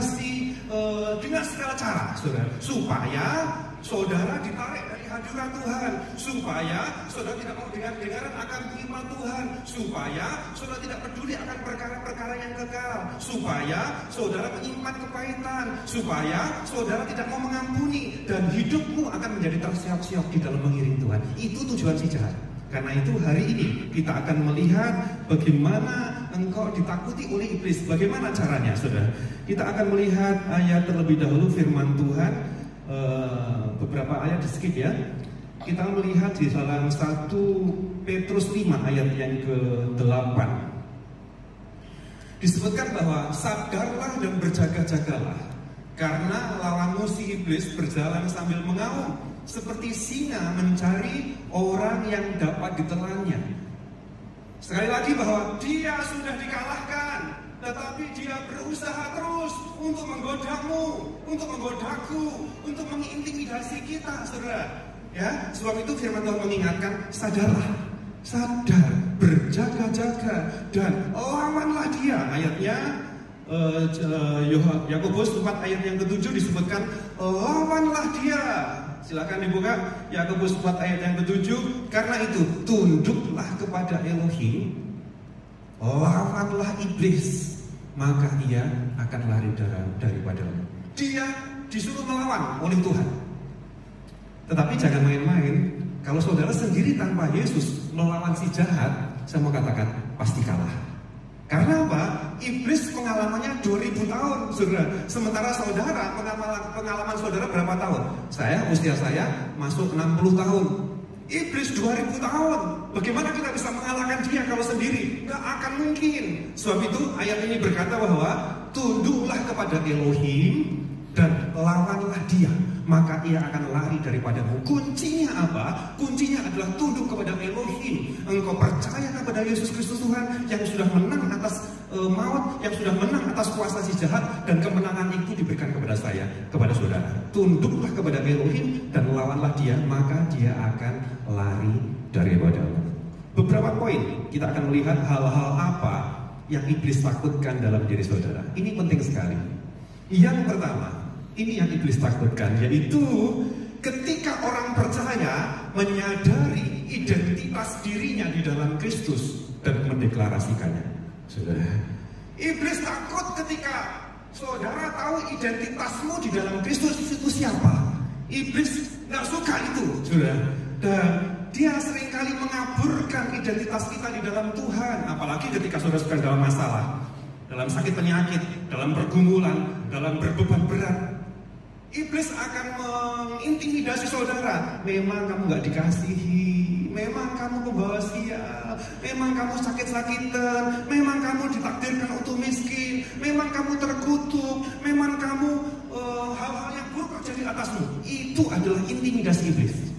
intimidasi dengan segala cara, saudara, supaya saudara ditarik dari hadirat Tuhan, supaya saudara tidak mau dengar-dengaran akan firman Tuhan, supaya saudara tidak peduli akan perkara-perkara yang kekal, supaya saudara menyimpan kepahitan, supaya saudara tidak mau mengampuni, dan hidupmu akan menjadi tersiok-siok di dalam mengiring Tuhan. Itu tujuan si jahat. Karena itu hari ini kita akan melihat bagaimana engkau ditakuti oleh iblis. Bagaimana caranya, saudara? Kita akan melihat ayat terlebih dahulu firman Tuhan. Beberapa ayat di skip ya. Kita melihat di dalam 1 Petrus 5 ayat yang ke-8. Disebutkan bahwa sadarlah dan berjaga-jagalah, karena lawanmu si iblis berjalan sambil mengaum seperti singa mencari orang yang dapat ditelannya. Sekali lagi bahwa dia sudah dikalahkan, tetapi dia berusaha terus untuk menggodamu, untuk menggodaku, untuk mengintimidasi kita, saudara. Ya, sebab itu firman Tuhan mengingatkan, sadarlah, sadar, berjaga-jaga, dan lawanlah dia. Ayatnya Yakobus 4 ayat yang ke-7 disebutkan, lawanlah dia. Silakan dibuka Yakobus 4 ayat yang ke-7. Karena itu tunduklah kepada Elohim, lawanlah iblis, maka ia akan lari daripadamu. Dia disuruh melawan oleh Tuhan. Tetapi jangan main-main. Kalau saudara sendiri tanpa Yesus melawan si jahat, saya mau katakan pasti kalah. Karena apa? Iblis pengalamannya 2000 tahun, saudara. Sementara saudara, pengalaman saudara berapa tahun? Usia saya masuk 60 tahun. Iblis 2000 tahun. Bagaimana kita bisa mengalahkan dia kalau sendiri? Gak akan mungkin. Sebab itu ayat ini berkata bahwa tunduklah kepada Elohim dan lawanlah dia, maka ia akan lari daripadamu. Kuncinya apa? Kuncinya adalah tunduk kepada Elohim. Engkau percaya kepada Yesus Kristus Tuhan yang sudah menang atas maut, yang sudah menang atas kuasa si jahat, dan kemenangan itu diberikan kepada saya, kepada saudara. Tunduklah kepada Elohim dan lawanlah dia, maka dia akan lari daripadamu. Beberapa poin kita akan melihat hal-hal apa yang iblis takutkan dalam diri saudara. Ini penting sekali. Yang pertama, ini yang iblis takutkan, yaitu ketika orang percaya menyadari identitas dirinya di dalam Kristus dan mendeklarasikannya. Saudara, iblis takut ketika saudara tahu identitasmu di dalam Kristus itu siapa. Iblis nggak suka itu, saudara. Dan dia seringkali mengaburkan identitas kita di dalam Tuhan, apalagi ketika saudara sedang dalam masalah, dalam sakit penyakit, dalam pergumulan, dalam berbeban berat. Iblis akan mengintimidasi saudara. Memang kamu gak dikasihi, memang kamu pembawa sial, memang kamu sakit-sakitan, memang kamu ditakdirkan untuk miskin, memang kamu terkutuk, memang kamu hal-hal yang buruk terjadi atasmu. Itu adalah intimidasi iblis.